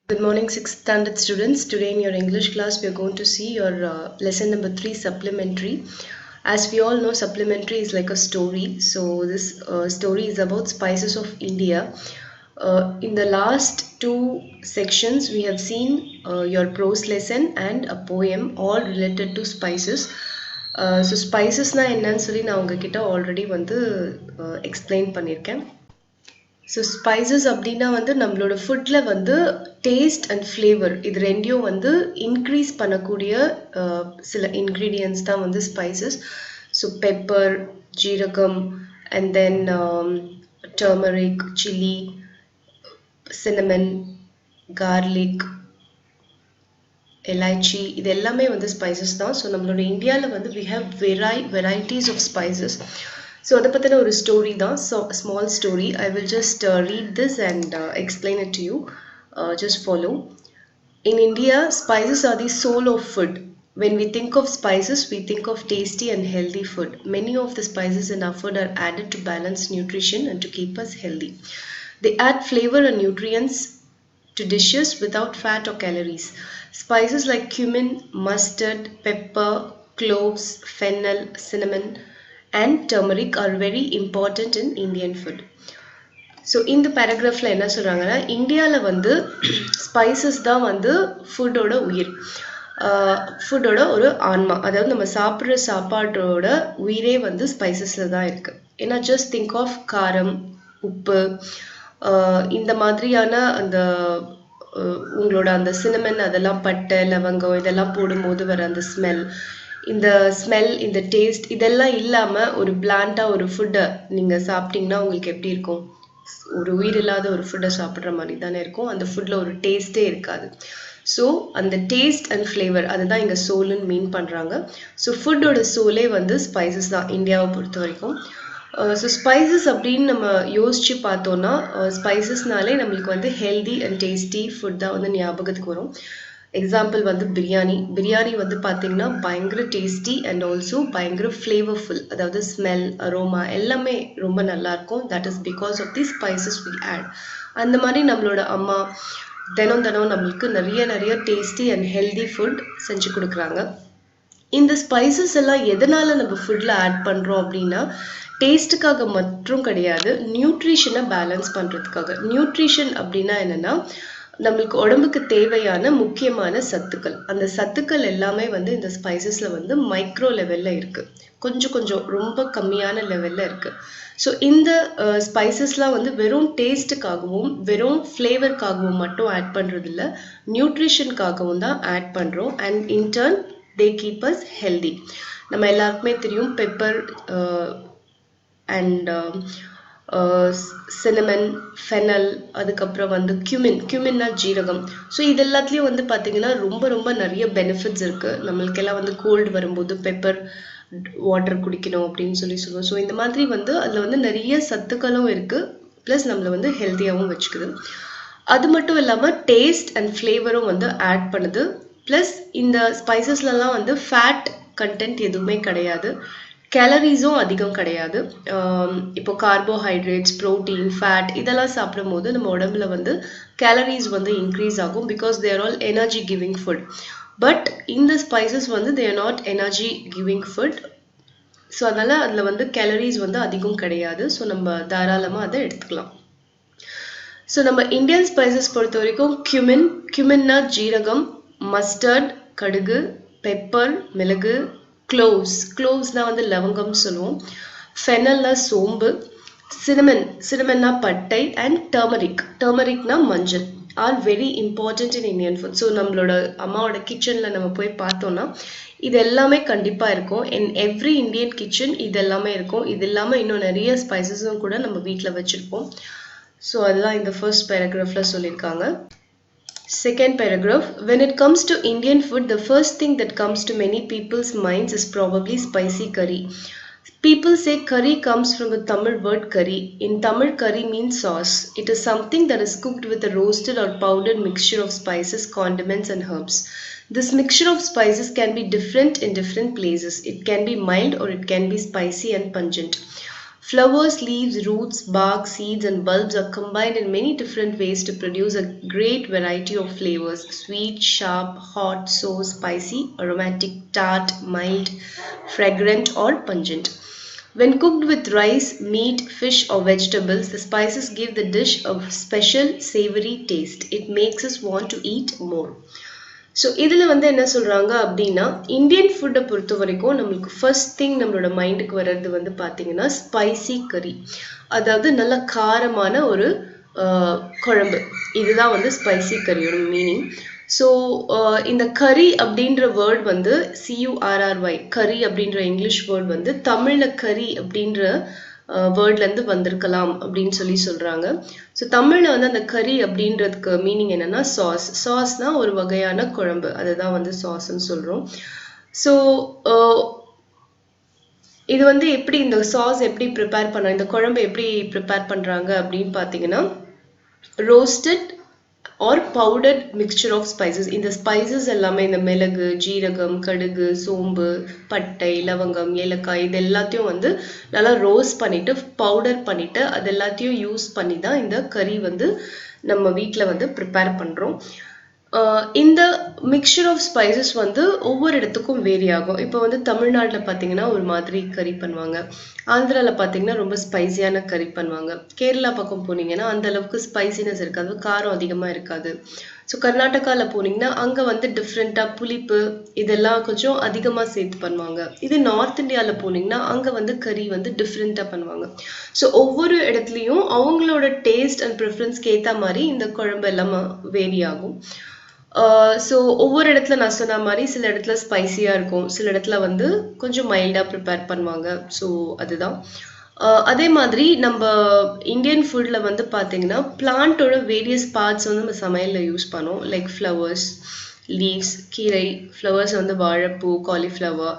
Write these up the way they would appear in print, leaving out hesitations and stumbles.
Good morning, 6th standard students. Today in your English class, we are going to see your lesson number 3, supplementary. As we all know, supplementary is like a story. So this story is about spices of India. In the last two sections, we have seen your prose lesson and a poem, all related to spices. So spices na என்னன்னு சொல்லி நான் உங்ககிட்ட already வந்து explain பண்ணியிருக்கேன். So spices அப்படின்னா வந்து நம்மளோட ஃபுட்டில் வந்து டேஸ்ட் அண்ட் ஃப்ளேவர் இது ரெண்டையும் வந்து இன்க்ரீஸ் பண்ணக்கூடிய சில இன்க்ரீடியன்ட்ஸ் தான் வந்து ஸ்பைசஸ். ஸோ பெப்பர், ஜீரகம், and then turmeric, chilli, cinnamon, garlic, elaichi, இது எல்லாமே வந்து ஸ்பைசஸ் தான். ஸோ நம்மளோட இந்தியாவில் வந்து we have varieties of spices. So அதை பற்றின ஒரு ஸ்டோரி தான், small story. I will just read this and explain it to you. Just follow. In India, spices are the soul of food. When we think of spices, we think of tasty and healthy food. Many of the spices in our food are added to balance nutrition and to keep us healthy. They add flavor and nutrients to dishes without fat or calories. Spices like cumin, mustard, pepper, cloves, fennel, cinnamon, and turmeric are very important in Indian food. So இந்த பேராகிராஃபில் என்ன சொல்கிறாங்கன்னா, இந்தியாவில் வந்து spices தான் வந்து ஃபுட்டோட உயிர், ஃபுட்டோட ஒரு ஆன்மா. அதாவது நம்ம சாப்பிட்ற சாப்பாட்டோட உயிரே வந்து ஸ்பைசஸில் தான் இருக்குது. ஏன்னா ஜஸ்ட் திங்க் ஆஃப் காரம், உப்பு, இந்த மாதிரியான அந்த உங்களோட அந்த சின்னமன், அதெல்லாம் பட்டை, லவங்கம் இதெல்லாம் போடும்போது வர அந்த ஸ்மெல், இந்த டேஸ்ட், இதெல்லாம் இல்லாமல் ஒரு பிளான்டாக ஒரு ஃபுட்டை நீங்கள் சாப்பிட்டீங்கன்னா உங்களுக்கு எப்படி இருக்கும்? ஒரு உயிர் இல்லாத ஒரு ஃபுட்டை சாப்பிட்ற மாதிரி தானே இருக்கும். அந்த ஃபுட்டில் ஒரு டேஸ்ட்டே இருக்காது. ஸோ அந்த டேஸ்ட் அண்ட் ஃப்ளேவர் அதுதான் இங்கே சோலுன்னு மீன் பண்ணுறாங்க. ஸோ ஃபுட்டோட சோலே வந்து ஸ்பைசஸ் தான் இந்தியாவை பொறுத்த வரைக்கும். ஸோ ஸ்பைசஸ் அப்படின்னு நம்ம யோசித்து பார்த்தோன்னா, ஸ்பைசஸ்னாலே நம்மளுக்கு வந்து ஹெல்தி அண்ட் டேஸ்டி ஃபுட் தான் வந்து ஞாபகத்துக்கு வரும். எக்ஸாம்பிள் வந்து பிரியாணி வந்து பார்த்தீங்கன்னா பயங்கர டேஸ்டி அண்ட் ஆல்சோ பயங்கர ஃப்ளேவர்ஃபுல். அதாவது ஸ்மெல், அரோமா எல்லாமே ரொம்ப நல்லாயிருக்கும். That is because of the spices we add. அந்த மாதிரி நம்மளோட அம்மா தினம் நம்மளுக்கு நிறைய டேஸ்டி அண்ட் ஹெல்தி ஃபுட் செஞ்சு கொடுக்குறாங்க. இந்த ஸ்பைசஸ் எல்லாம் எதனால் நம்ம ஃபுட்டில் ஆட் பண்ணுறோம் அப்படின்னா, டேஸ்ட்டுக்காக மட்டும் கிடையாது, நியூட்ரிஷனை பேலன்ஸ் பண்ணுறதுக்காக. நியூட்ரிஷன் அப்படின்னா என்னென்னா, நம்மளுக்கு உடம்புக்கு தேவையான முக்கியமான சத்துக்கள். அந்த சத்துக்கள் எல்லாமே வந்து இந்த ஸ்பைசஸில் வந்து மைக்ரோ லெவலில் இருக்குது, கொஞ்சம் ரொம்ப கம்மியான லெவலில் இருக்குது. ஸோ இந்த ஸ்பைசஸ்லாம் வந்து வெறும் டேஸ்ட்டுக்காகவும் வெறும் ஃப்ளேவருக்காகவும் மட்டும் ஆட் பண்ணுறதில்ல, நியூட்ரிஷனுக்காகவும் தான் ஆட் பண்ணுறோம். And intern they keep as healthy. நம்ம எல்லாருக்குமே தெரியும் பெப்பர் அண்ட் சின்னமன், ஃபெனல், அதுக்கப்புறம் வந்து கியூமின்னா ஜீரகம். ஸோ இது எல்லாத்துலேயும் வந்து பார்த்தீங்கன்னா ரொம்ப நிறைய பெனிஃபிட்ஸ் இருக்குது. நம்மளுக்கெல்லாம் வந்து கோல்டு வரும்போது பெப்பர் வாட்டர் குடிக்கணும் அப்படின்னு சொல்லுவோம். ஸோ இந்த மாதிரி வந்து அதில் வந்து நிறைய சத்துக்களும் இருக்குது, ப்ளஸ் நம்மளை வந்து ஹெல்த்தியாகவும் வச்சுக்குது. அது மட்டும் இல்லாமல் டேஸ்ட் அண்ட் ஃப்ளேவரும் வந்து ஆட் பண்ணுது. ப்ளஸ் இந்த ஸ்பைசஸ்லலாம் வந்து ஃபேட் கண்டென்ட் எதுவுமே கிடையாது, கேலரிஸும் அதிகம் கிடையாது. இப்போ கார்போஹைட்ரேட்ஸ், ப்ரோட்டீன், ஃபேட் இதெல்லாம் சாப்பிடும் போது நம்ம உடம்புல வந்து கேலரிஸ் வந்து இன்க்ரீஸ் ஆகும், because they're all energy giving food. But இந்த ஸ்பைசஸ் வந்து they're not energy giving food. So அதனால் அதில் வந்து கேலரிஸ் வந்து அதிகம் கிடையாது. ஸோ நம்ம தாராளமாக அதை எடுத்துக்கலாம். ஸோ நம்ம இந்தியன் ஸ்பைசஸ் பொறுத்த வரைக்கும் கியூமின்னா ஜீரகம், மஸ்டர்ட் கடுகு, பெப்பர் மிளகு, க்ளோவ்ஸ்னா வந்து லவங்கம் சொல்லுவோம், ஃபெனல்னா சோம்பு, சின்னமன்னா பட்டை, அண்ட் டர்மரிக்னா மஞ்சள் are very important in Indian food. So நம்மளோட அம்மாவோட கிச்சனில் நம்ம போய் பார்த்தோன்னா இது எல்லாமே கண்டிப்பாக இருக்கும். இன் எவ்ரி இந்தியன் கிச்சன் இது எல்லாமே இருக்கும். இது இல்லாமல் இன்னும் நிறைய ஸ்பைசஸும் கூட நம்ம வீட்டில் வச்சுருப்போம். ஸோ அதுதான் இந்த ஃபர்ஸ்ட் பேராகிராஃபில் சொல்லியிருக்காங்க. Second paragraph, when it comes to Indian food, the first thing that comes to many people's minds is probably spicy curry. People say curry comes from the Tamil word curry. In Tamil, curry means sauce. It is something that is cooked with a roasted or powdered mixture of spices, condiments and herbs. This mixture of spices can be different in different places. It can be mild or it can be spicy and pungent. Flowers, leaves, roots, bark, seeds, and bulbs are combined in many different ways to produce a great variety of flavors: sweet, sharp, hot, sour, spicy, aromatic, tart, mild, fragrant, or pungent. When cooked with rice, meat, fish, or vegetables, the spices give the dish a special savory taste. It makes us want to eat more. So இதில் வந்து என்ன சொல்கிறாங்க அப்படின்னா, Indian ஃபுட்டை பொறுத்த வரைக்கும் நம்மளுக்கு first thing நம்மளோட மைண்டுக்கு வர்றது வந்து பார்த்தீங்கன்னா ஸ்பைசி கறி, அதாவது நல்ல காரமான ஒரு குழம்பு. இதுதான் வந்து ஸ்பைசி கறியோட மீனிங். ஸோ இந்த கறி அப்படின்ற வேர்ட் வந்து CURRY, கறி அப்படின்ற இங்கிலீஷ் வேர்ட் வந்து தமிழில் கறி அப்படின்ற வேர்ட்லேருந்து வந்திருக்கலாம் அப்படின்னு சொல்கிறாங்க. ஸோ தமிழில் வந்து அந்த கறி அப்படின்றதுக்கு மீனிங் என்னென்னா சாஸ். சாஸ்னால் ஒரு வகையான குழம்பு, அதுதான் வந்து சாஸ்ன்னு சொல்கிறோம். ஸோ இது வந்து எப்படி இந்த சாஸ் எப்படி ப்ரிப்பேர் பண்ணுறாங்க, இந்த குழம்பு எப்படி ப்ரிப்பேர் பண்ணுறாங்க அப்படின்னு பார்த்தீங்கன்னா, roasted or powdered mixture of spices. இந்த ஸ்பைசஸ் எல்லாமே இந்த மிளகு, ஜீரகம், கடுகு, சோம்பு, பட்டை, லவங்கம், ஏலக்காய், இது எல்லாத்தையும் வந்து நல்லா ரோஸ்ட் பண்ணிட்டு பவுடர் பண்ணிட்டு அது எல்லாத்தையும் யூஸ் பண்ணி தான் இந்த கறி வந்து நம்ம வீட்டில் வந்து ப்ரிப்பேர் பண்ணுறோம். இந்த மிக்சர் ஆஃப் ஸ்பைசஸ் வந்து ஒவ்வொரு இடத்துக்கும் வேரி ஆகும். இப்போ வந்து தமிழ்நாட்டில் பார்த்தீங்கன்னா ஒரு மாதிரி கறி பண்ணுவாங்க, ஆந்திராவில் பார்த்தீங்கன்னா ரொம்ப ஸ்பைசியான கறி பண்ணுவாங்க, கேரளா பக்கம் போனீங்கன்னா அந்த அளவுக்கு ஸ்பைசினஸ் இருக்காது, காரம் அதிகமாக இருக்காது. ஸோ கர்நாடகாவில் போனீங்கன்னா அங்கே வந்து டிஃப்ரெண்ட்டாக புளிப்பு இதெல்லாம் கொஞ்சம் அதிகமாக சேர்த்து பண்ணுவாங்க. இது நார்த் இந்தியாவில் போனீங்கன்னா அங்கே வந்து கறி வந்து டிஃப்ரெண்ட்டாக பண்ணுவாங்க. ஸோ ஒவ்வொரு இடத்துலையும் அவங்களோட டேஸ்ட் அண்ட் ப்ரிஃபரன்ஸ்க்கு ஏற்ற மாதிரி இந்த குழம்பு எல்லாம் வேரி ஆகும். ஸோ ஒவ்வொரு இடத்துல நான் சொன்ன மாதிரி சில இடத்துல ஸ்பைசியாக இருக்கும், சில இடத்துல வந்து கொஞ்சம் மைல்டாக ப்ரிப்பேர் பண்ணுவாங்க. ஸோ அதுதான். அதே மாதிரி நம்ம இந்தியன் ஃபுட்டில் வந்து பார்த்தீங்கன்னா பிளான்ட்டோட வேரியஸ் பார்ட்ஸ் வந்து நம்ம சமையலில் யூஸ் பண்ணோம். லைக் ஃப்ளவர்ஸ், லீவ்ஸ், கீரை, ஃப்ளவர்ஸ் வந்து வாழைப்பூ, காலிஃப்ளவர்,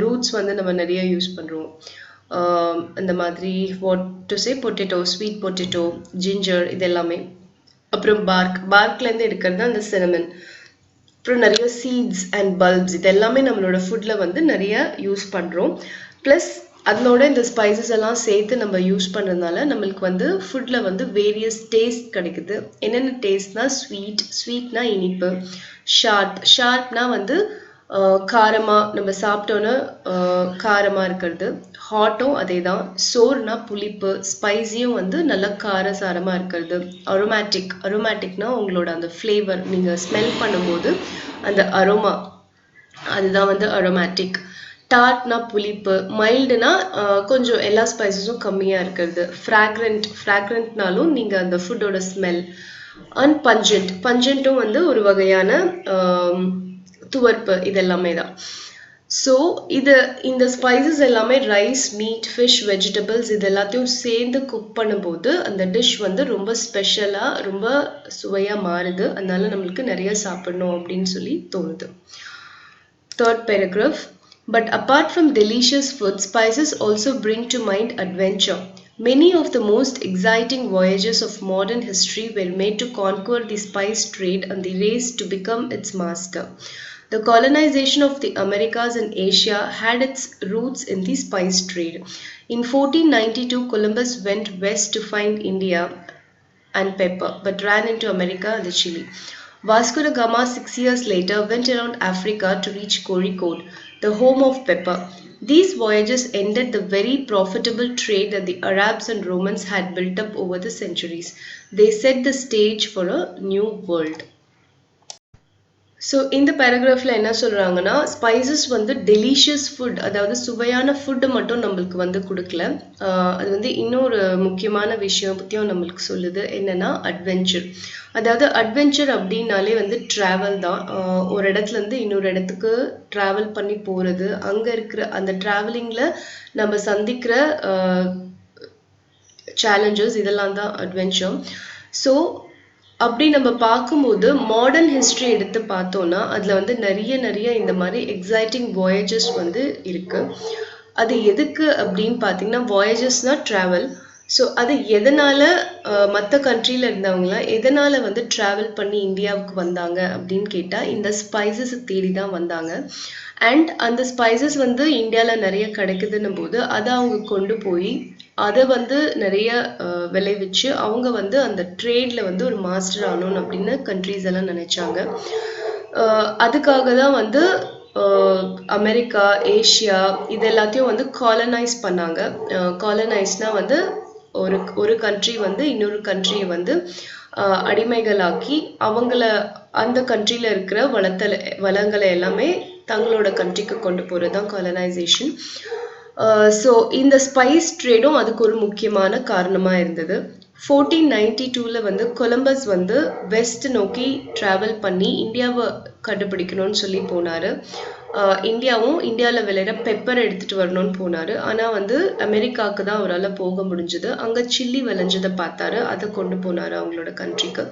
ரூட்ஸ் வந்து நம்ம நிறைய யூஸ் பண்ணுறோம். அந்த மாதிரி பொட்டேட்டோ, ஸ்வீட் பொட்டேட்டோ, ஜிஞ்சர், இது எல்லாமே. அப்புறம் பார்க்லேருந்து எடுக்கிறது அந்த சினமன். அப்புறம் நிறைய சீட்ஸ் அண்ட் பல்ப்ஸ், இது எல்லாமே நம்மளோட ஃபுட்டில் வந்து நிறைய யூஸ் பண்ணுறோம். ப்ளஸ் அதனோட இந்த ஸ்பைசஸ் எல்லாம் சேர்த்து நம்ம யூஸ் பண்ணுறதுனால நம்மளுக்கு வந்து ஃபுட்டில் வந்து வேரியஸ் டேஸ்ட் கிடைக்குது. என்னென்ன டேஸ்ட்னா ஸ்வீட்னா இனிப்பு, ஷார்ப்னா வந்து காரமாக நம்ம சாப்பிட்டோன்னு காரமாக இருக்கிறது, ஹாட்டும் அதே தான், சோர்னா புளிப்பு, ஸ்பைஸியும் வந்து நல்லா காரசாரமாக இருக்கிறது, அரோமேட்டிக்னா உங்களோட அந்த ஃப்ளேவர் நீங்கள் ஸ்மெல் பண்ணும்போது அந்த அரோமா, அதுதான் வந்து அரோமேட்டிக். டார்ட்னா புளிப்பு, மைல்டுனா கொஞ்சம் எல்லா ஸ்பைசஸும் கம்மியாக இருக்கிறது, ஃப்ராக்ரண்ட்னாலும் நீங்கள் அந்த ஃபுட்டோட ஸ்மெல். அண்ட் பஞ்சண்ட்டும் வந்து ஒரு வகையான துவர்ப்பு, இது எல்லாமே தான். ஸோ இந்த ஸ்பைசஸ் எல்லாமே ரைஸ், மீட், ஃபிஷ், வெஜிடபிள்ஸ் இது எல்லாத்தையும் சேர்ந்து குக் பண்ணும்போது அந்த டிஷ் வந்து ரொம்ப ஸ்பெஷலாக ரொம்ப சுவையாக மாறுது. அதனால நம்மளுக்கு நிறைய சாப்பிடணும் அப்படின்னு சொல்லி தோணுது. Third paragraph. But apart from delicious food, spices also bring to mind adventure. Many of the most exciting voyages of modern history were made to conquer the spice trade and the race to become its master. The colonization of the Americas and Asia had its roots in the spice trade. In 1492, Columbus went west to find India and pepper, but ran into America and the Chile. Vasco da Gama 6 years later went around Africa to reach Kozhikode, the home of pepper. These voyages ended the very profitable trade that the Arabs and Romans had built up over the centuries. They set the stage for a new world. So இந்த பேராகிராஃபில் என்ன சொல்கிறாங்கன்னா, spices வந்து delicious food, அதாவது சுவையான food மட்டும் நம்மளுக்கு வந்து கொடுக்கல, அது வந்து இன்னொரு முக்கியமான விஷயம் பற்றியும் நம்மளுக்கு சொல்லுது. என்னென்னா அட்வென்ச்சர். அதாவது அட்வென்ச்சர் அப்படின்னாலே வந்து ட்ராவல் தான். ஒரு இடத்துலேருந்து இன்னொரு இடத்துக்கு ட்ராவல் பண்ணி போகிறது, அங்கே இருக்கிற அந்த ட்ராவலிங்கில் நம்ம சந்திக்கிற சேலஞ்சஸ், இதெல்லாம் தான் அட்வென்ச்சர். ஸோ அப்படி நம்ம பார்க்கும்போது மாடர்ன் ஹிஸ்ட்ரி எடுத்து பார்த்தோன்னா அதில் வந்து நிறைய இந்த மாதிரி எக்ஸைட்டிங் வாயேஜஸ் வந்து இருக்குது. அது எதுக்கு அப்படின்னு பார்த்தீங்கன்னா, வாயேஜஸ்னால் ட்ராவல். ஸோ அது எதனால மற்ற கண்ட்ரியில் இருந்தவங்களாம் எதனால வந்து ட்ராவல் பண்ணி இந்தியாவுக்கு வந்தாங்க அப்படின்னு கேட்டால் இந்த ஸ்பைசஸ் தேடி தான் வந்தாங்க. அண்ட் அந்த ஸ்பைசஸ் வந்து இந்தியாவில் நிறைய கிடைக்குதுன்னும் போது அதை அவங்க கொண்டு போய் அதை வந்து நிறைய விளைவிச்சு அவங்க வந்து அந்த ட்ரேடில் வந்து ஒரு மாஸ்டர் ஆகணும் அப்படின்னு கண்ட்ரீஸ் எல்லாம் நினைச்சாங்க. அதுக்காக தான் வந்து அமெரிக்கா, ஏஷியா இது எல்லாத்தையும் வந்து காலனைஸ் பண்ணாங்க. காலனைஸ்னா வந்து ஒரு கண்ட்ரி வந்து இன்னொரு கண்ட்ரியை வந்து அடிமைகளாக்கி அவங்கள அந்த கண்ட்ரியில் இருக்கிற வளங்களை எல்லாமே தங்களோட கண்ட்ரிக்கு கொண்டு போகிறது தான் காலனைசேஷன். ஸோ இந்த ஸ்பைஸ் ட்ரேடும் அதுக்கு ஒரு முக்கியமான காரணமாக இருந்தது. 1492 வந்து கொலம்பஸ் வந்து வெஸ்ட் நோக்கி ட்ராவல் பண்ணி இந்தியாவை கண்டுபிடிக்கணும்னு சொல்லி போனார். இந்தியாவில் விளையிற பெப்பர் எடுத்துகிட்டு வரணும்னு போனார். ஆனால் வந்து அமெரிக்காவுக்கு தான் அவரால் போக முடிஞ்சது. அங்கே சில்லி விளைஞ்சதை பார்த்தாரு, அதை கொண்டு போனார் அவங்களோட கண்ட்ரிக்கு.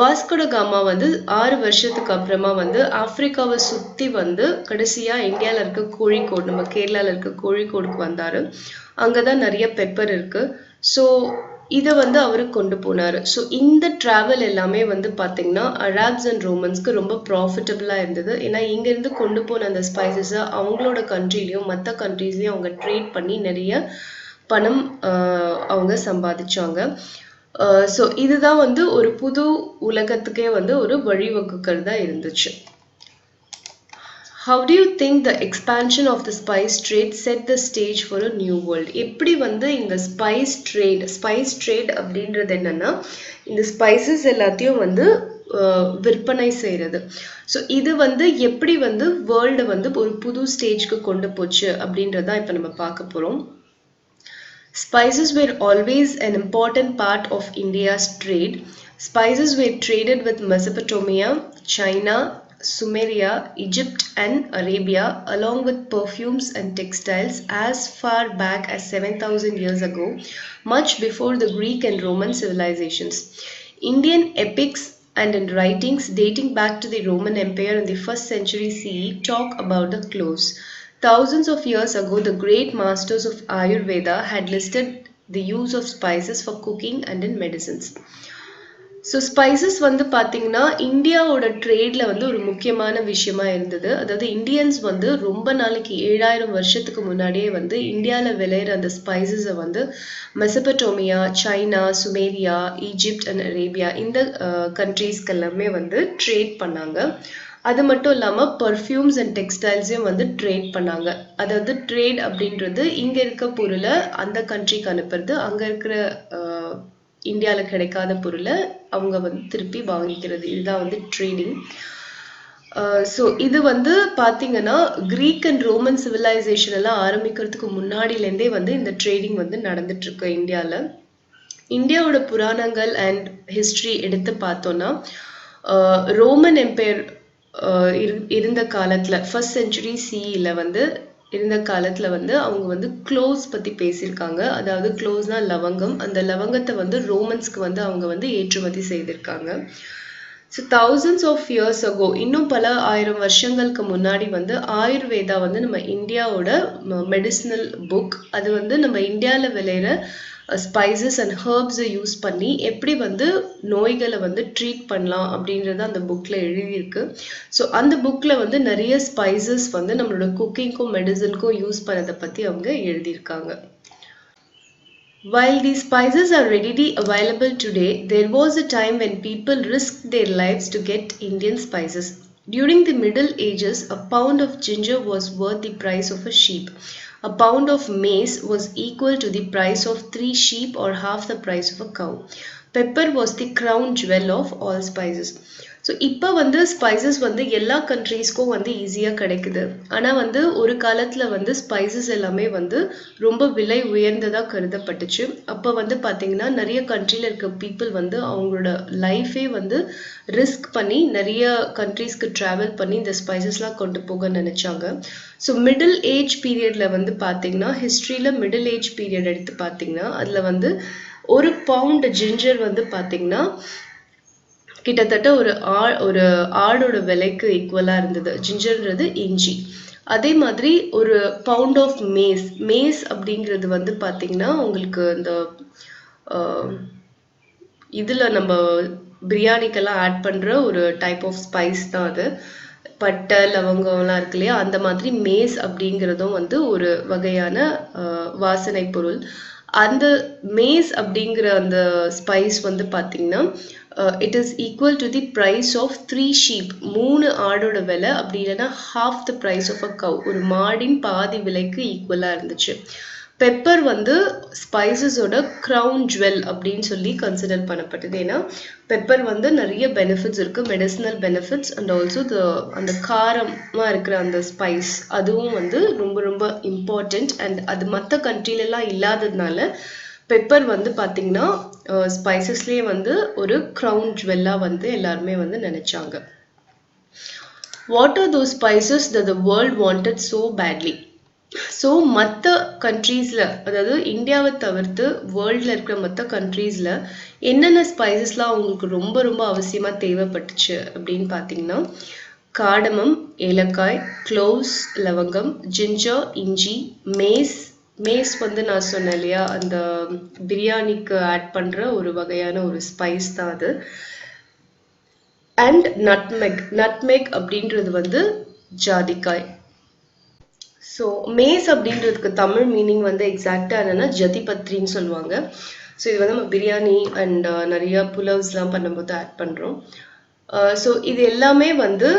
வாஸ்கோட காமா வந்து 6 வருஷத்துக்கு அப்புறமா வந்து ஆப்பிரிக்காவை சுற்றி வந்து கடைசியாக இந்தியாவில் இருக்க கோழிக்கோடு, நம்ம கேரளாவில் இருக்க கோழிக்கோடுக்கு வந்தார். அங்கே தான் நிறைய பெப்பர் இருக்குது. ஸோ இதை வந்து அவரு கொண்டு போனார். ஸோ இந்த ட்ராவல் எல்லாமே வந்து பார்த்தீங்கன்னா அராப்ஸ் அண்ட் ரோமன்ஸ்க்கு ரொம்ப ப்ராஃபிட்டபிளாக இருந்தது. ஏன்னா இங்கேருந்து கொண்டு போன அந்த ஸ்பைசஸை அவங்களோட கண்ட்ரிலையும் மற்ற கண்ட்ரீஸ்லையும் அவங்க ட்ரேட் பண்ணி நிறைய பணம் அவங்க சம்பாதிச்சாங்க. ஸோ இதுதான் வந்து ஒரு புது உலகத்துக்கே வந்து ஒரு வழிவகுக்கிறதா இருந்துச்சு. How do you think the expansion of the spice trade set the stage for a new world? எப்படி வந்து இந்த ஸ்பைஸ் ட்ரேட் அப்படின்றது என்னன்னா இந்த ஸ்பைசஸ் எல்லாத்தையும் வந்து விற்பனை செய்கிறது. ஸோ இது வந்து எப்படி வந்து வேர்ல்டை வந்து ஒரு புது ஸ்டேஜ்க்கு கொண்டு போச்சு அப்படின்றதான் இப்போ நம்ம பார்க்க போகிறோம். Spices were always an important part of India's trade. Spices were traded with Mesopotamia, China, Sumeria, Egypt and Arabia, along with perfumes and textiles as far back as 7,000 years ago, much before the Greek and Roman civilizations. Indian epics and in writings dating back to the Roman Empire in the 1st century CE talk about the cloves. Thousands of years ago, the great masters of Ayurveda had listed the use of spices for cooking and in medicines. So spices வந்து பார்த்தீங்கன்னா இந்தியாவோட ட்ரேடில் வந்து ஒரு முக்கியமான விஷயமா இருந்தது. அதாவது Indians வந்து ரொம்ப நாளைக்கு 7000 வருஷத்துக்கு முன்னாடியே வந்து இந்தியாவில் விளையிற அந்த ஸ்பைசஸை வந்து Mesopotamia, China, Sumeria, Egypt and Arabia இந்த கண்ட்ரீஸ்க்கு எல்லாமே வந்து ட்ரேட் பண்ணாங்க. அது மட்டும் இல்லாமல் பர்ஃப்யூம்ஸ் அண்ட் டெக்ஸ்டைல்ஸையும் வந்து ட்ரேட் பண்ணாங்க. அதாவது ட்ரேட் அப்படின்றது இங்கே இருக்க பொருளை அந்த கண்ட்ரிக்கு அனுப்புறது, அங்கே இருக்கிற இந்தியாவில் கிடைக்காத பொருளை அவங்க வந்து திருப்பி வாங்கிக்கிறது, இதுதான் வந்து ட்ரேடிங். ஸோ இது வந்து பார்த்தீங்கன்னா கிரீக் அண்ட் ரோமன் சிவிலைசேஷன் எல்லாம் ஆரம்பிக்கிறதுக்கு முன்னாடியிலேருந்தே வந்து இந்த ட்ரேடிங் வந்து நடந்துட்டு இருக்கு இந்தியாவில். இந்தியாவோட புராணங்கள் அண்ட் ஹிஸ்ட்ரி எடுத்து பார்த்தோன்னா ரோமன் எம்பையர் இருந்த காலத்தில் 1st century CEல வந்து இருந்த காலத்தில் வந்து அவங்க வந்து க்ளோவ்ஸ் பற்றி பேசியிருக்காங்க. அதாவது க்ளோவ்ஸ்னா லவங்கம். அந்த லவங்கத்தை வந்து ரோமன்ஸ்க்கு வந்து அவங்க வந்து ஏற்றுமதி செய்திருக்காங்க. So thousands of years ago, இன்னும் பல 1000 வருஷங்களுக்கு முன்னாடி வந்து ஆயுர்வேதா வந்து நம்ம இந்தியாவோட மெடிசினல் புக். அது வந்து நம்ம இந்தியாவில் விளையிற ஸ்பைசஸ் அண்ட் ஹர்ப்ஸை யூஸ் பண்ணி எப்படி வந்து நோய்களை வந்து ட்ரீட் பண்ணலாம் அப்படின்றத அந்த புக்கில் எழுதியிருக்கு. ஸோ அந்த புக்கில் வந்து நிறைய ஸ்பைசஸ் வந்து நம்மளோட குக்கிங்க்கும் மெடிசனுக்கும் யூஸ் பண்ணதை பற்றி அவங்க எழுதியிருக்காங்க. While these spices are readily available today, there was a time when people risked their lives to get Indian spices. During the Middle Ages, a pound of ginger was worth the price of a sheep. A pound of mace was equal to the price of 3 sheep or half the price of a cow. Pepper was the crown jewel of all spices. So இப்போ வந்து spices வந்து எல்லா கண்ட்ரீஸ்க்கும் வந்து ஈஸியாக கிடைக்குது. ஆனால் வந்து ஒரு காலத்தில் வந்து ஸ்பைசஸ் எல்லாமே வந்து ரொம்ப விலை உயர்ந்ததாக கருதப்பட்டுச்சு. அப்போ வந்து பார்த்தீங்கன்னா நிறைய கண்ட்ரியில் இருக்க பீப்புள் வந்து அவங்களோட லைஃபே வந்து ரிஸ்க் பண்ணி நிறைய கண்ட்ரீஸ்க்கு ட்ராவல் பண்ணி இந்த ஸ்பைசஸ்லாம் கொண்டு போக நினச்சாங்க. ஸோ மிடில் ஏஜ் பீரியடில் வந்து பார்த்தீங்கன்னா ஹிஸ்ட்ரியில் மிடில் ஏஜ் பீரியட் எடுத்து பார்த்தீங்கன்னா அதில் வந்து ஒரு பவுண்ட் ஜிஞ்சர் வந்து பார்த்தீங்கன்னா கிட்டத்தட்ட ஒரு ஆடோட விலைக்கு ஈக்குவலாக இருந்தது. ஜிஞ்சர்ன்றது இஞ்சி. அதே மாதிரி ஒரு பவுண்ட் ஆஃப் மேஸ் அப்படிங்கிறது வந்து பார்த்தீங்கன்னா உங்களுக்கு இந்த இதில் நம்ம பிரியாணிக்கெல்லாம் ஆட் பண்ணுற ஒரு டைப் ஆஃப் ஸ்பைஸ் தான் அது. பட்டை லவங்கம்லாம் இருக்கு இல்லையா, அந்த மாதிரி மேஸ் அப்படிங்கிறதும் வந்து ஒரு வகையான வாசனை பொருள். அந்த மேஸ் அப்படிங்கிற அந்த ஸ்பைஸ் வந்து பார்த்தீங்கன்னா it is equal to the price of 3 sheep. 3 ஆடோட விலை, அப்படி இல்லைன்னா half the price of a cow. ஒரு மாடின் பாதி விலைக்கு ஈக்குவலாக இருந்துச்சு. பெப்பர் வந்து ஸ்பைசஸோட க்ரௌன் ஜுவல் அப்படின்னு சொல்லி கன்சிடர் பண்ணப்பட்டது. ஏன்னா பெப்பர் வந்து நிறைய பெனிஃபிட்ஸ் இருக்குது, மெடிசினல் பெனிஃபிட்ஸ் அண்ட் ஆல்சோ அந்த காரமாக இருக்கிற அந்த ஸ்பைஸ் அதுவும் வந்து ரொம்ப ரொம்ப இம்பார்ட்டண்ட். அண்ட் அது மற்ற கண்ட்ரிலெலாம் இல்லாததுனால பெப்பர் வந்து பார்த்திங்கன்னா ஸ்பைசஸ்லேயே வந்து ஒரு க்ரௌன் ஜுவல்லாக வந்து எல்லாருமே வந்து நினச்சாங்க. What are those spices that the world wanted so badly? So மற்ற கண்ட்ரீஸில், அதாவது இந்தியாவை தவிர்த்து வேர்ல்டில் இருக்கிற மற்ற கண்ட்ரீஸில் என்னென்ன ஸ்பைசஸ்லாம் அவங்களுக்கு ரொம்ப ரொம்ப அவசியமாக தேவைப்பட்டுச்சு அப்படின்னு பார்த்தீங்கன்னா, காடமம், ஏலக்காய், க்ளோவ்ஸ் லவங்கம், ஜிஞ்சர் இஞ்சி, மேஸ் வந்து நான் சொன்னேன் இல்லையா, அந்த பிரியாணிக்கு ஆட் பண்ணுற ஒரு வகையான ஒரு ஸ்பைஸ் தான் அது. அண்ட் நட்மெக் அப்படின்றது வந்து ஜாதிக்காய். ஸோ மேஸ் அப்படின்றதுக்கு தமிழ் மீனிங் வந்து எக்ஸாக்டாக என்னென்னா ஜதிபத்ரின்னு சொல்லுவாங்க. ஸோ இது வந்து நம்ம பிரியாணி அண்ட் நிறைய புலவ்ஸ்லாம் பண்ணும்போது ஆட் பண்ணுறோம். ஸோ இது எல்லாமே வந்து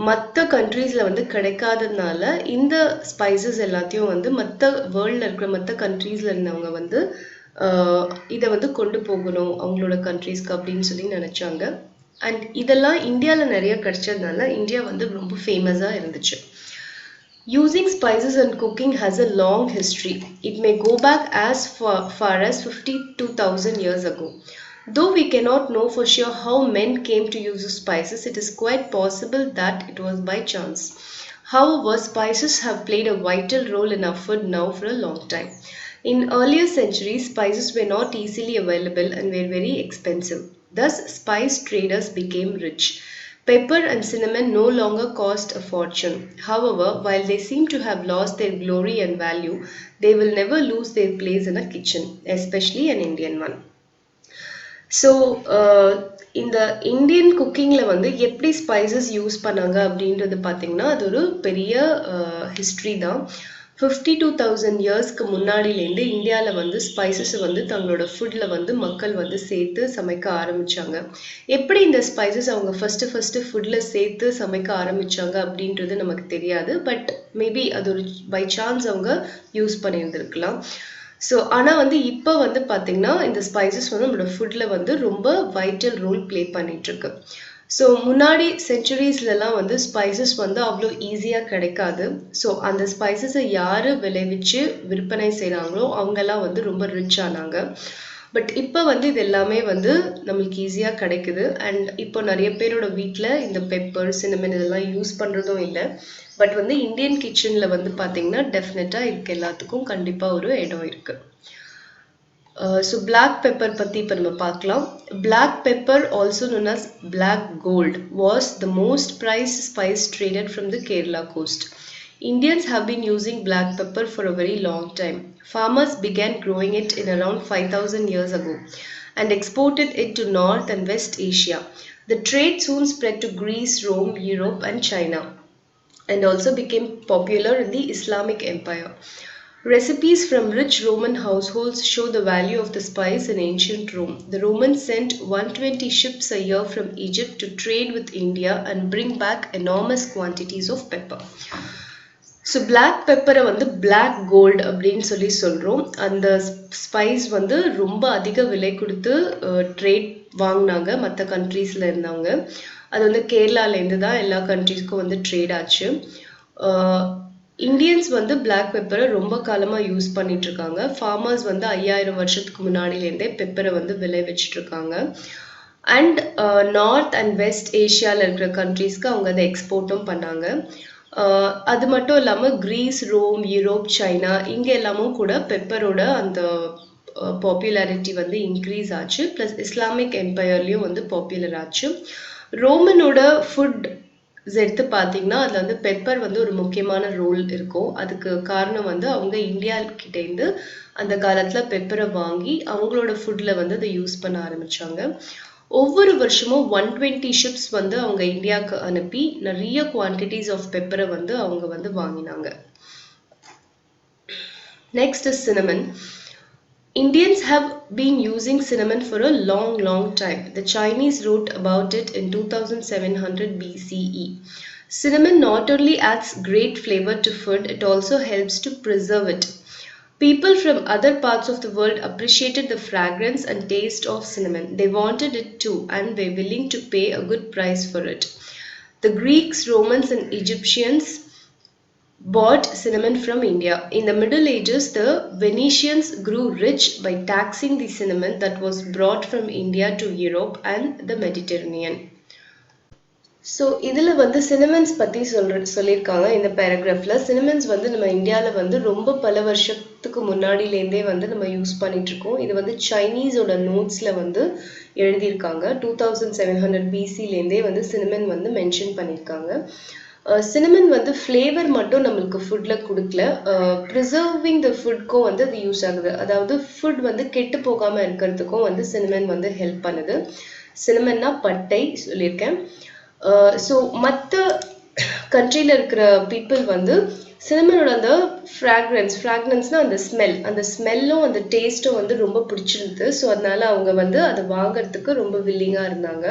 மற்ற கண்ட்ரீஸில் வந்து கிடைக்காததுனால இந்த ஸ்பைசஸ் எல்லாத்தையும் வந்து மற்ற வேர்ல்டில் இருக்கிற மற்ற கண்ட்ரீஸில் இருந்தவங்க வந்து இதை வந்து கொண்டு போகணும் அவங்களோட கண்ட்ரீஸ்க்கு அப்படின்னு சொல்லி நினச்சாங்க. அண்ட் இதெல்லாம் இந்தியாவில் நிறைய கிடைச்சதுனால இந்தியா வந்து ரொம்ப ஃபேமஸாக இருந்துச்சு. Using spices and cooking has a long history. It may go back as far as 52,000 years ago. Though we cannot know for sure how men came to use the spices, it is quite possible that it was by chance. However, spices have played a vital role in our food now for a long time. In earlier centuries, spices were not easily available and were very expensive. Thus, spice traders became rich. Pepper and cinnamon no longer cost a fortune. However, while they seem to have lost their glory and value, they will never lose their place in a kitchen, especially an Indian one. So, இந்த Indian குக்கிங்கில் வந்து எப்படி spices use பண்ணாங்க அப்படின்றது பார்த்தீங்கன்னா அது ஒரு பெரிய ஹிஸ்ட்ரி தான். 52,000 இயர்ஸ்க்கு முன்னாடியிலேருந்து இந்தியாவில் வந்து ஸ்பைசஸை வந்து தங்களோட ஃபுட்டில் வந்து மக்கள் வந்து சேர்த்து சமைக்க ஆரம்பித்தாங்க. எப்படி இந்த ஸ்பைசஸ் அவங்க ஃபஸ்ட்டு ஃபுட்டில் சேர்த்து சமைக்க ஆரம்பித்தாங்க அப்படின்றது நமக்கு தெரியாது. பட் மேபி அது ஒரு பை சான்ஸ் அவங்க யூஸ் பண்ணியிருந்துருக்கலாம். ஸோ ஆனால் வந்து இப்போ வந்து பார்த்திங்கன்னா இந்த ஸ்பைசஸ் வந்து நம்மளோட ஃபுட்டில் வந்து ரொம்ப வைட்டல் ரோல் ப்ளே பண்ணிகிட்ருக்கு. ஸோ முன்னாடி சென்ச்சுரிஸ்லலாம் வந்து ஸ்பைசஸ் வந்து அவ்வளோ ஈஸியாக கிடைக்காது. ஸோ அந்த ஸ்பைசஸை யார் விளைவிச்சு விற்பனை செய்கிறாங்களோ அவங்கெல்லாம் வந்து ரொம்ப ரிச் ஆனாங்க. பட் இப்போ வந்து இது எல்லாமே வந்து நம்மளுக்கு ஈஸியாக கிடைக்குது. அண்ட் இப்போ நிறைய பேரோட வீட்டில் இந்த பெப்பர் சின்னமன் இதெல்லாம் யூஸ் பண்ணுறதும் இல்லை. பட் வந்து இந்தியன் கிச்சனில் வந்து பார்த்திங்கன்னா டெஃபினட்டாக இதுக்கு எல்லாத்துக்கும் கண்டிப்பாக ஒரு இடம் இருக்குது. So black pepper பத்தி இப்ப நம்ம பார்க்கலாம். Black pepper, also known as black gold, was the most prized spice traded from the Kerala coast. Indians have been using black pepper for a very long time. Farmers began growing it in around 5,000 years ago and exported it to North and West Asia. The trade soon spread to Greece, Rome, Europe and China, and also became popular in the Islamic Empire. Recipes from rich Roman households show the value of the spice in ancient Rome. The Romans sent 120 ships a year from Egypt to trade with India and bring back enormous quantities of pepper. So black பெப்பரை வந்து black gold அப்படின்னு சொல்லி சொல்கிறோம். அந்த spice வந்து ரொம்ப அதிக விலை கொடுத்து ட்ரேட் வாங்கினாங்க மற்ற கண்ட்ரீஸில் இருந்தவங்க. அது வந்து கேரளாலேருந்து தான் எல்லா கண்ட்ரீஸ்க்கும் வந்து ட்ரேட் ஆச்சு. இந்தியன்ஸ் வந்து பிளாக் பெப்பரை ரொம்ப காலமாக யூஸ் பண்ணிட்டு இருக்காங்க. ஃபார்மர்ஸ் வந்து 5000 வருஷத்துக்கு முன்னாடியிலேருந்தே பெப்பரை வந்து விளைவிச்சிட்டு இருக்காங்க. அண்ட் நார்த் அண்ட் வெஸ்ட் ஏஷியாவில் இருக்கிற கண்ட்ரீஸ்க்கு அவங்க அதை எக்ஸ்போர்ட்டும் பண்ணாங்க. அது மட்டும் இல்லாமல் கிரீஸ், ரோம், யூரோப், சைனா இங்கே எல்லாமும் கூட பெப்பரோட அந்த பாப்புலாரிட்டி வந்து இன்க்ரீஸ் ஆச்சு. ப்ளஸ் இஸ்லாமிக் எம்பையர்லேயும் வந்து பாப்புலர் ஆச்சு. ரோமனோட ஃபுட் எடுத்து பார்த்தீங்கன்னா அதில் வந்து பெப்பர் வந்து ஒரு முக்கியமான ரோல் இருக்கும். அதுக்கு காரணம் வந்து அவங்க இந்தியா கிட்டேருந்து அந்த காலத்தில் பெப்பரை வாங்கி அவங்களோட ஃபுட்டில் வந்து அதை யூஸ் பண்ண ஆரம்பித்தாங்க. ஒவ்வொரு வருஷமும் 120 ஷிப்ஸ் வந்து அவங்க இந்தியாவுக்கு அனுப்பி நிறைய குவான்டிட்டிஸ் ஆஃப் பெப்பரை வந்து அவங்க வந்து வாங்கினாங்க. Next is cinnamon. Indians have been using cinnamon for a long time. The Chinese wrote about it in 2700 BCE. Cinnamon not only adds great flavor to food, it also helps to preserve it. People from other parts of the world appreciated the fragrance and taste of cinnamon. They wanted it too and were willing to pay a good price for it. The Greeks, Romans, and Egyptians bought cinnamon from India. In the Middle Ages, the Venetians grew rich by taxing the cinnamon that was brought from India to Europe and the Mediterranean. So இதில் வந்து சினமன்ஸ் பற்றி சொல்லியிருக்காங்க இந்த பேராகிராஃபில். சினமன்ஸ் வந்து நம்ம இந்தியாவில் வந்து ரொம்ப பல வருஷத்துக்கு முன்னாடியிலேருந்தே வந்து நம்ம யூஸ் பண்ணிகிட்ருக்கோம். இது வந்து சைனீஸோட நோட்ஸில் வந்து எழுதியிருக்காங்க. 2700 BCலேருந்தே வந்து சினமன் வந்து மென்ஷன் பண்ணியிருக்காங்க. சினமன் வந்து ஃப்ளேவர் மட்டும் நம்மளுக்கு ஃபுட்டில் கொடுக்கல, ப்ரிசர்விங் த ஃபுட்க்கும் வந்து அது யூஸ் ஆகுது. அதாவது ஃபுட் வந்து கெட்டு போகாமல் இருக்கிறதுக்கும் வந்து சினமன் வந்து ஹெல்ப் பண்ணுது. சினமன்னா பட்டை சொல்லியிருக்கேன். ஸோ மற்ற கண்ட்ரியில் இருக்கிற பீப்புள் வந்து சினமனோட அந்த ஃப்ராக்ரன்ஸ்னால் அந்த ஸ்மெல்லும் அந்த டேஸ்ட்டும் வந்து ரொம்ப பிடிச்சிருந்தது. ஸோ அதனால அவங்க வந்து அதை வாங்கிறதுக்கு ரொம்ப வில்லிங்காக இருந்தாங்க.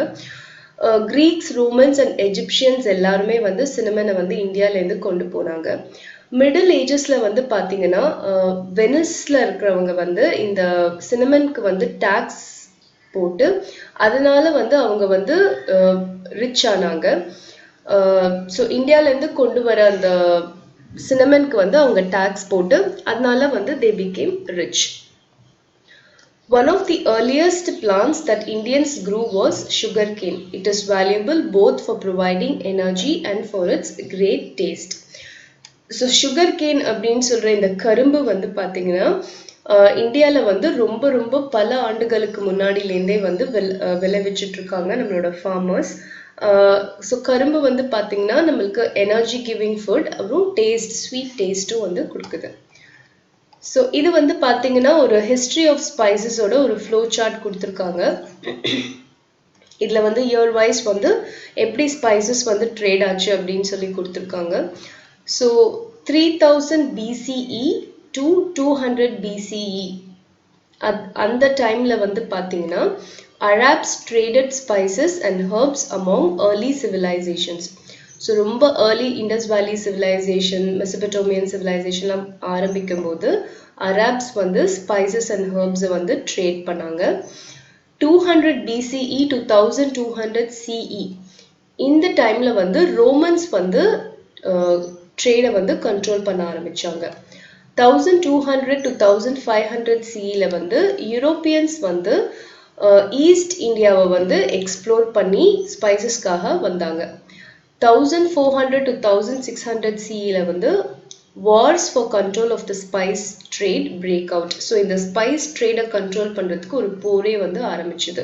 கிரீக்ஸ், ரோமன்ஸ் அண்ட் எஜிப்சியன்ஸ் எல்லாருமே வந்து சினமனை வந்து இந்தியாவிலேருந்து கொண்டு போனாங்க. மிடில் ஏஜஸில் வந்து பார்த்தீங்கன்னா வெனிஸில் இருக்கிறவங்க வந்து இந்த சினமனுக்கு வந்து டேக்ஸ் போட்டு அதனால வந்து அவங்க வந்து ரிச் ஆனாங்க. ஸோ இந்தியாவிலேருந்து கொண்டு வர அந்த சினமனுக்கு வந்து அவங்க டேக்ஸ் போட்டு அதனால வந்து they became rich. One of the earliest plants that Indians grew was sugarcane. It is valuable both for providing energy and for its great taste. So sugarcane அப்படின்னு சொல்ற இந்த கரும்பு வந்து பார்த்தீங்கன்னா இந்தியாவில் வந்து ரொம்ப ரொம்ப பல ஆண்டுகளுக்கு முன்னாடியிலேருந்தே வந்து விளைவிச்சிட்டு இருக்காங்க நம்மளோட ஃபார்மர்ஸ். ஸோ கரும்பு வந்து பார்த்தீங்கன்னா நம்மளுக்கு எனர்ஜி கிவிங் ஃபுட், அப்புறம் ஸ்வீட் டேஸ்ட்டும் வந்து கொடுக்குது. ஸோ இது வந்து பார்த்தீங்கன்னா ஒரு ஹிஸ்ட்ரி ஆஃப் ஸ்பைசஸோட ஒரு ஃப்ளோ சார்ட் கொடுத்துருக்காங்க. இதில் வந்து இயர் வைஸ் வந்து எப்படி ஸ்பைசஸ் வந்து ட்ரேட் ஆச்சு அப்படின்னு சொல்லி கொடுத்துருக்காங்க. ஸோ 3000 BCE to 200 BCE அந்த டைமில் வந்து பார்த்தீங்கன்னா Arabs traded spices and herbs among early civilisations. So ரொம்ப ஏர்லி இண்டஸ் வேலி சிவிலைசேஷன், மெசபடோமியன் சிவிலைசேஷன்லாம் ஆரம்பிக்கும் போது அரப்ஸ் வந்து ஸ்பைசஸ் அண்ட் ஹர்ப்ஸை வந்து ட்ரேட் பண்ணாங்க. 200 BCE to 1200 CE இந்த டைமில் வந்து ரோமன்ஸ் வந்து ட்ரேடை வந்து கண்ட்ரோல் பண்ண ஆரம்பித்தாங்க. 1200 to 1500 CEல வந்து யூரோப்பியன்ஸ் வந்து ஈஸ்ட் இந்தியாவை வந்து எக்ஸ்ப்ளோர் பண்ணி ஸ்பைசஸ்க்காக வந்தாங்க. 1400 to 1600 CEல வந்து wars for control of the spice trade break out. So இந்த ஸ்பைஸ் ட்ரேடை கண்ட்ரோல் பண்ணுறதுக்கு ஒரு போரே வந்து ஆரம்பிச்சுது.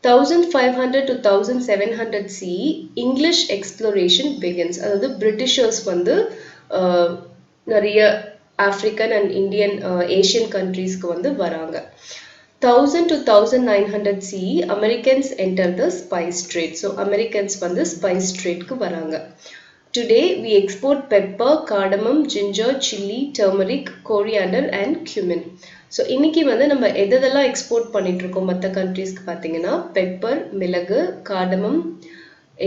1500 to 1700 CE English exploration begins. அதாவது பிரிட்டிஷர்ஸ் வந்து நிறைய ஆப்ரிக்கன் அண்ட் இந்தியன் ஏஷியன் கண்ட்ரீஸ்க்கு வந்து வராங்க. 1000 to 1900 CE Americans enter the spice trade. So Americans வந்து spice tradeக்கு வராங்க. Today we export pepper, cardamom, ginger, chili, turmeric, coriander and cumin. So இன்னைக்கு வந்து நம்ம எதெல்லாம் எக்ஸ்போர்ட் பண்ணிட்டு இருக்கோம் மற்ற கண்ட்ரீஸ்க்கு பார்த்தீங்கன்னா பெப்பர், மிளகு, கார்டமம்,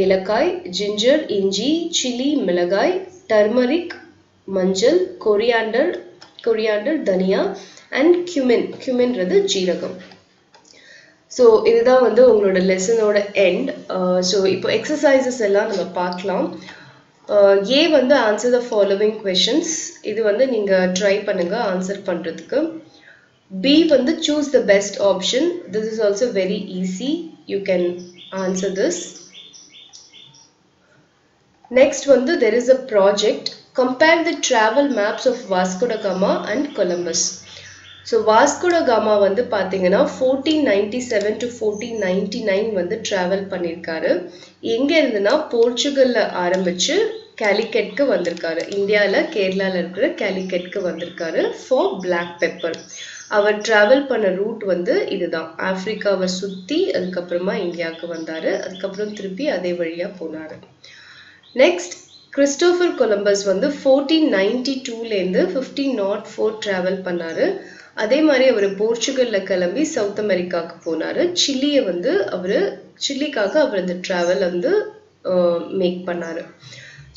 ஏலக்காய், ஜிஞ்சர், இஞ்சி, சில்லி, மிளகாய், டர்மரிக், மஞ்சள், கொரியாண்டர், தனியா அண்ட் கியூமின்றது ஜீரகம். ஸோ இதுதான் வந்து உங்களோட லெசனோட எண்ட். ஸோ இப்போ எக்ஸசைசஸ் எல்லாம் நம்ம பார்க்கலாம். ஏ வந்து ஆன்சர் த ஃபாலோவிங் கொஷின்ஸ். இது வந்து நீங்கள் ட்ரை பண்ணுங்க ஆன்சர் பண்ணுறதுக்கு. பி வந்து choose the best option. This is also very easy, you can answer this. Next வந்து there is a project. Compare the travel maps of Vasco da Gama and Columbus. So Vasco da Gama வந்து பார்த்தீங்கன்னா 1497 to 1499 வந்து travel பண்ணியிருக்காரு. எங்கே இருந்துன்னா போர்ச்சுகல்ல ஆரம்பிச்சு கேலிக்கெட்க்கு வந்திருக்காரு. இந்தியாவில் கேரளாவில் இருக்கிற கேலிக்கெட்க்கு வந்திருக்காரு ஃபார் பிளாக் பெப்பர். அவர் ட்ராவல் பண்ண ரூட் வந்து இதுதான். ஆப்பிரிக்காவை சுற்றி அதுக்கப்புறமா இந்தியாவுக்கு வந்தார். அதுக்கப்புறம் திருப்பி அதே வழியாக போனார். நெக்ஸ்ட் கிறிஸ்டோஃபர் கொலம்பஸ் வந்து 1492லேருந்து 1504 ட்ராவல் பண்ணார். அதே மாதிரி அவர் போர்ச்சுகல்ல கிளம்பி சவுத் அமெரிக்காவுக்கு போனார். சில்லிக்காக அவர் அந்த ட்ராவல் வந்து மேக் பண்ணார்.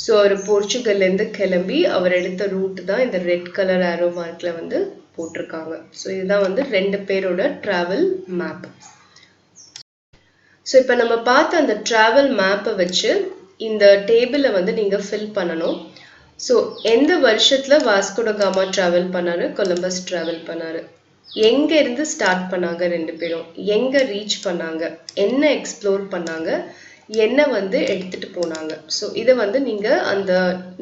ஸோ அவர் போர்ச்சுகல்லேருந்து கிளம்பி அவர் எடுத்த ரூட் தான் இந்த ரெட் கலர் ஆரோ மார்க்கில் வந்து போட்டிருக்காங்க. ஸோ இதுதான் வந்து 2 பேரோட ட்ராவல் மேப். ஸோ இப்போ நம்ம பார்த்த அந்த ட்ராவல் மேப்பை வச்சு இந்த டேபிளை வந்து நீங்கள் ஃபில் பண்ணணும். ஸோ எந்த வருஷத்தில் வாஸ்கோட காமா ட்ராவல் பண்ணாரு, கொலம்பஸ் ட்ராவல் பண்ணாரு, எங்கே இருந்து ஸ்டார்ட் பண்ணாங்க 2 பேரும், எங்கே ரீச் பண்ணாங்க, என்ன எக்ஸ்ப்ளோர் பண்ணாங்க, என்ன வந்து எடுத்துகிட்டு போனாங்க. ஸோ இதை வந்து நீங்கள் அந்த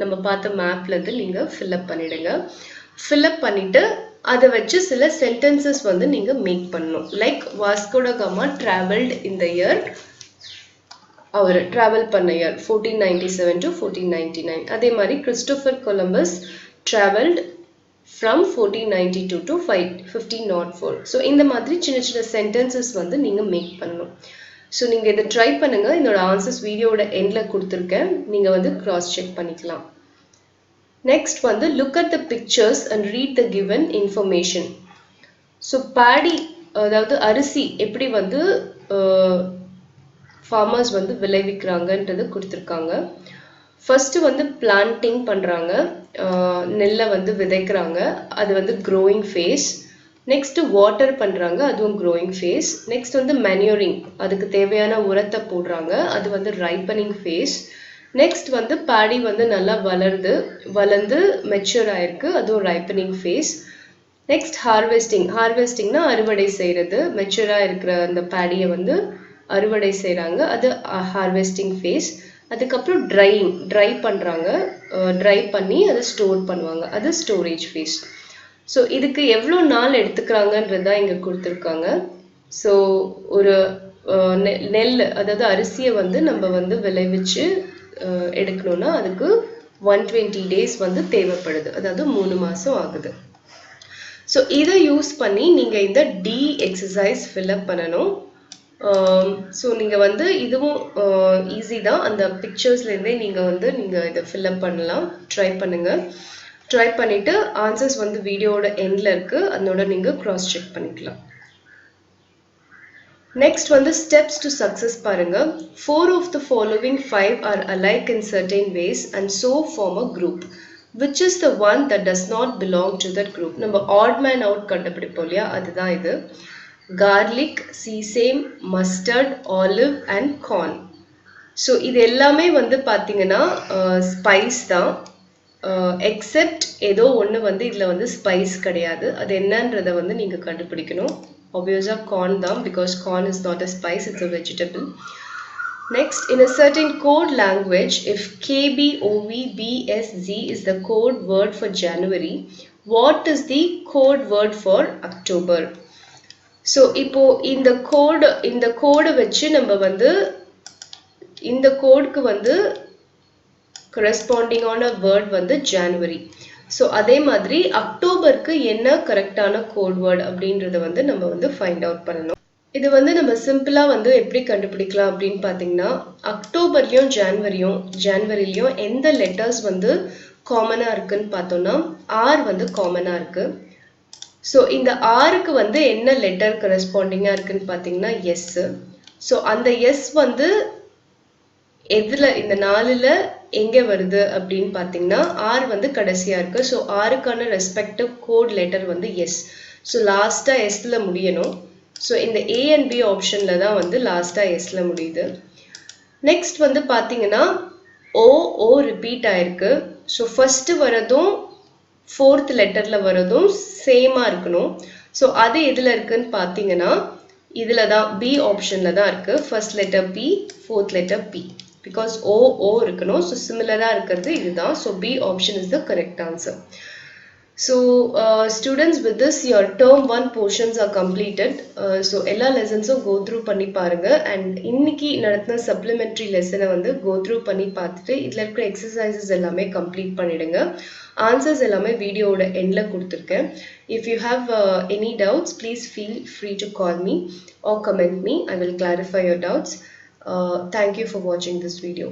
நம்ம பார்த்த மேப்லேருந்து நீங்கள் ஃபில்அப் பண்ணிவிடுங்க. ஃபில்அப் பண்ணிவிட்டு அதை வச்சு சில சென்டென்சஸ் வந்து நீங்கள் மேக் பண்ணணும். லைக் வாஸ்கோட காமா ட்ராவல்டு இந்த இயர், அவர் ட்ராவல் பண்ண இயர் 1497 to 1499. அதே மாதிரி Christopher Columbus travelled from 1492 to 1504. So இந்த மாதிரி சின்ன சின்ன சென்டென்சஸ் வந்து நீங்கள் மேக் பண்ணணும். ஸோ நீங்கள் இதை ட்ரை பண்ணுங்கள். என்னோட ஆன்சர்ஸ் வீடியோட எண்டில் கொடுத்துருக்கேன், நீங்கள் வந்து கிராஸ் செக் பண்ணிக்கலாம். நெக்ஸ்ட் வந்து look at the pictures and read the given information. So Bedi அதாவது அரிசி எப்படி வந்து ஃபார்மர்ஸ் வந்து விளைவிக்கிறாங்கன்றது கொடுத்துருக்காங்க. ஃபர்ஸ்ட்டு வந்து பிளான்டிங் பண்ணுறாங்க, நெல்லை வந்து விதைக்கிறாங்க, அது வந்து க்ரோயிங் ஃபேஸ். நெக்ஸ்ட்டு வாட்டர் பண்ணுறாங்க, அதுவும் க்ரோயிங் ஃபேஸ். நெக்ஸ்ட் வந்து மேன்யூரிங், அதுக்கு தேவையான உரத்தை போடுறாங்க, அது வந்து ரைப்பனிங் ஃபேஸ். நெக்ஸ்ட் வந்து பேடி வந்து நல்லா வளர்ந்து மெச்சூர் ஆயிருக்கு, அதுவும் ரைப்பனிங் ஃபேஸ். நெக்ஸ்ட் ஹார்வெஸ்டிங்னா அறுவடை செய்கிறது. மெச்சூராக இருக்கிற அந்த பேடியை வந்து அறுவடை செய்கிறாங்க, அது ஹார்வெஸ்டிங் ஃபேஸ். அதுக்கப்புறம் ட்ரை பண்ணுறாங்க, ட்ரை பண்ணி அதை ஸ்டோர் பண்ணுவாங்க, அது ஸ்டோரேஜ் ஃபேஸ். ஸோ இதுக்கு எவ்வளோ நாள் எடுத்துக்கிறாங்கன்றதான் இங்கே கொடுத்துருக்காங்க. ஸோ ஒரு நெல் அதாவது அரிசியை வந்து நம்ம வந்து விளைவிச்சு எடுக்கணும்னா அதுக்கு 120 days வந்து தேவைப்படுது, அதாவது 3 மாதம் ஆகுது. ஸோ இதை யூஸ் பண்ணி நீங்கள் இந்த டி எக்ஸசைஸ் ஃபில்அப் பண்ணணும். ஸோ நீங்கள் வந்து இதுவும் ஈஸி தான், அந்த பிக்சர்ஸ்லேருந்தே நீங்கள் இதை ஃபில்அப் பண்ணலாம். ட்ரை பண்ணிவிட்டு ஆன்சர்ஸ் வந்து வீடியோட எண்டில் இருக்குது, அதனோட நீங்கள் க்ராஸ் செக் பண்ணிக்கலாம். நெக்ஸ்ட் வந்து ஸ்டெப்ஸ் டு சக்ஸஸ் பாருங்க. 4 of the following 5 are alike in certain ways and so form a group. Which is the one that does not belong to that group? நம்ம odd man out கண்டுபிடிப்போம் இல்லையா, அதுதான் இது. garlic, sesame, mustard, olive and corn. So இது எல்லாமே வந்து பார்த்தீங்கன்னா spice தான், எக்ஸெப்ட் ஏதோ ஒன்று வந்து இதில் வந்து ஸ்பைஸ் கிடையாது. அது என்னன்றதை வந்து நீங்கள் கண்டுபிடிக்கணும். Obviously corn தான், because corn is not a spice, it's a vegetable. Next, in a certain code language, if KBOVBSZ is the code word for January, what is the code word for October? So இப்போ இந்த கோடை வச்சு நம்ம வந்து இந்த கோடுக்கு வந்து corresponding ஆன word வந்து ஜான்வரி. ஸோ அதே மாதிரி அக்டோபருக்கு என்ன கரெக்டான கோட் வேர்ட் அப்படின்றத வந்து நம்ம வந்து ஃபைண்ட் அவுட் பண்ணணும். இது வந்து நம்ம சிம்பிளாக வந்து எப்படி கண்டுபிடிக்கலாம் அப்படின்னு பார்த்தீங்கன்னா, அக்டோபர்லையும் ஜான்வரிலையும் எந்த லெட்டர்ஸ் வந்து காமனாக இருக்குன்னு பார்த்தோம்னா ஆர் வந்து காமனாக இருக்குது. ஸோ இந்த ஆருக்கு வந்து என்ன லெட்டர் கரெஸ்பாண்டிங்காக இருக்குன்னு பார்த்தீங்கன்னா எஸ். ஸோ அந்த எஸ் வந்து எதில் இந்த 4ல் எங்கே வருது அப்படின்னு பார்த்தீங்கன்னா ஆர் வந்து கடைசியாக இருக்குது. ஸோ ஆருக்கான ரெஸ்பெக்டிவ் கோட் லெட்டர் வந்து எஸ். ஸோ லாஸ்ட்டாக எஸ்ல முடியணும். ஸோ இந்த ஏ அண்ட் பி ஆப்ஷனில் தான் வந்து லாஸ்ட்டாக எஸ்ல முடியுது. நெக்ஸ்ட் வந்து பார்த்தீங்கன்னா ஓ ரிப்பீட் ஆயிருக்கு. ஸோ ஃபர்ஸ்ட் வரதும் 4th லெட்டரில் வரதும் சேமாக இருக்கணும். ஸோ அது எதில் இருக்குன்னு பார்த்தீங்கன்னா இதில் தான் பி ஆப்ஷனில் தான் இருக்குது. First letter B, 4th letter B, because O இருக்கணும். ஸோ சிமிலராக இருக்கிறது இதுதான். So B option is the correct answer. So students, with this your term 1 portions are completed. So எல்லா lessons-உம் go through பண்ணி பாருங்க, and இன்னைக்கு நடத்தின supplementary lesson-அ வந்து go through பண்ணி பார்த்துட்டு இதுல இருக்கிற exercises எல்லாமே complete பண்ணிடுங்க. Answers எல்லாமே வீடியோவோட endல கொடுத்திருக்கேன். If you have any doubts, please feel free to call me or comment me. I will clarify your doubts. Thank you for watching this video.